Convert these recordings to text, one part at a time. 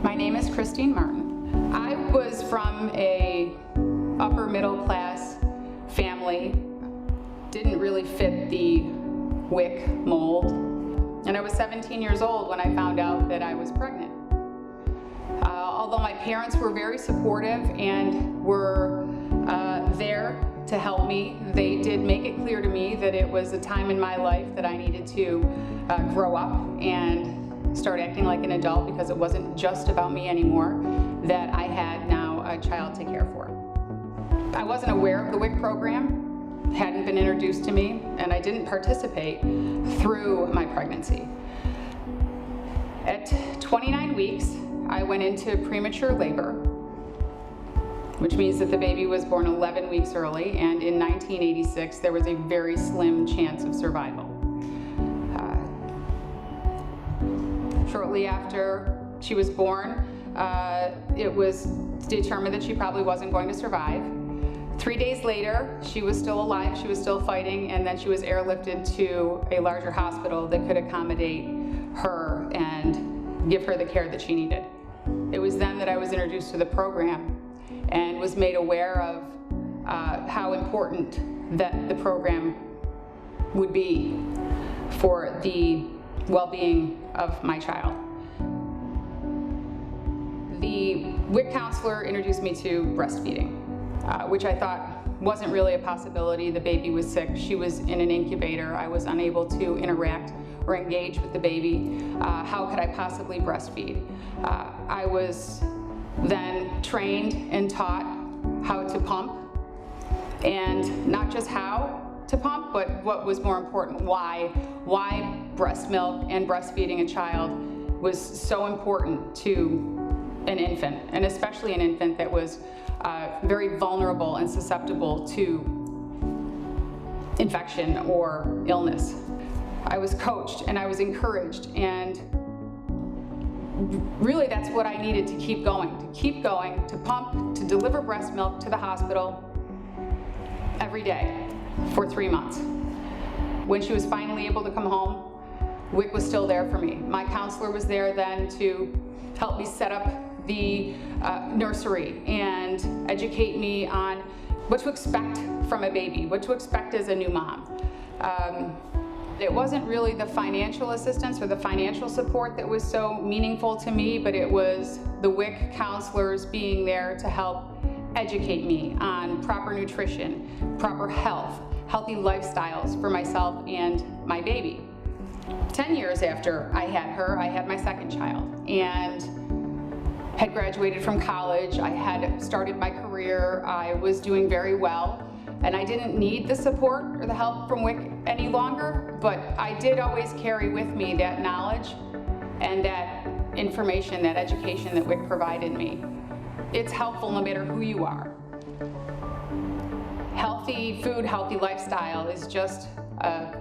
My name is Christine Martin. I was from a upper middle class family, didn't really fit the WIC mold, and I was 17 years old when I found out that I was pregnant. Although my parents were very supportive and were there to help me, they did make it clear to me that it was a time in my life that I needed to grow up and start acting like an adult, because it wasn't just about me anymore, that I had now a child to care for. I wasn't aware of the WIC program, hadn't been introduced to me, and I didn't participate through my pregnancy. At 29 weeks, I went into premature labor, which means that the baby was born 11 weeks early, and in 1986 there was a very slim chance of survival. Shortly after she was born, it was determined that she probably wasn't going to survive. 3 days later, she was still alive, she was still fighting, and then she was airlifted to a larger hospital that could accommodate her and give her the care that she needed. It was then that I was introduced to the program and was made aware of how important that the program would be for the well-being of my child. The WIC counselor introduced me to breastfeeding, which I thought wasn't really a possibility. The baby was sick, she was in an incubator, I was unable to interact or engage with the baby. How could I possibly breastfeed? I was then trained and taught how to pump, and not just how to pump, but what was more important, why breast milk and breastfeeding a child was so important to an infant, and especially an infant that was very vulnerable and susceptible to infection or illness. I was coached and I was encouraged, and really that's what I needed to keep going, to pump, to deliver breast milk to the hospital every day for 3 months. When she was finally able to come home, WIC was still there for me. My counselor was there then to help me set up the nursery and educate me on what to expect from a baby, what to expect as a new mom. It wasn't really the financial assistance or the financial support that was so meaningful to me, but it was the WIC counselors being there to help educate me on proper nutrition, proper health, healthy lifestyles for myself and my baby. 10 years after I had her, I had my second child and had graduated from college. I had started my career. I was doing very well, and I didn't need the support or the help from WIC any longer, but I did always carry with me that knowledge and that information, that education that WIC provided me. It's helpful no matter who you are. Healthy food, healthy lifestyle is just a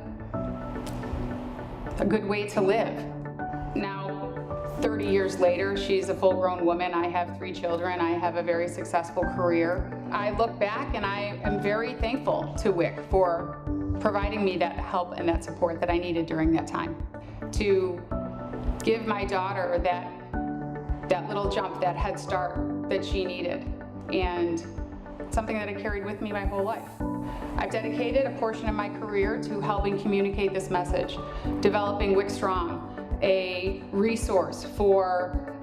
good way to live. Now, 30 years later, she's a full-grown woman. I have 3 children. I have a very successful career. I look back and I am very thankful to WIC for providing me that help and that support that I needed during that time, to give my daughter that little jump, that head start that she needed, and something that I carried with me my whole life. I've dedicated a portion of my career to helping communicate this message, developing WIC Strong, a resource for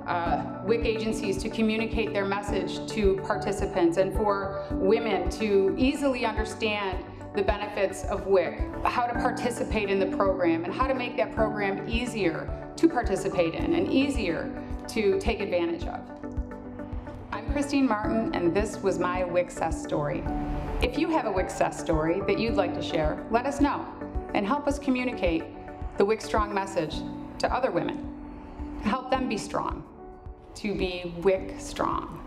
WIC agencies to communicate their message to participants and for women to easily understand the benefits of WIC, how to participate in the program, and how to make that program easier to participate in and easier to take advantage of. I'm Christine Martin, and this was my WIC-cess story. If you have a WIC-cess story that you'd like to share, let us know and help us communicate the WIC Strong message to other women. Help them be strong, to be WIC Strong.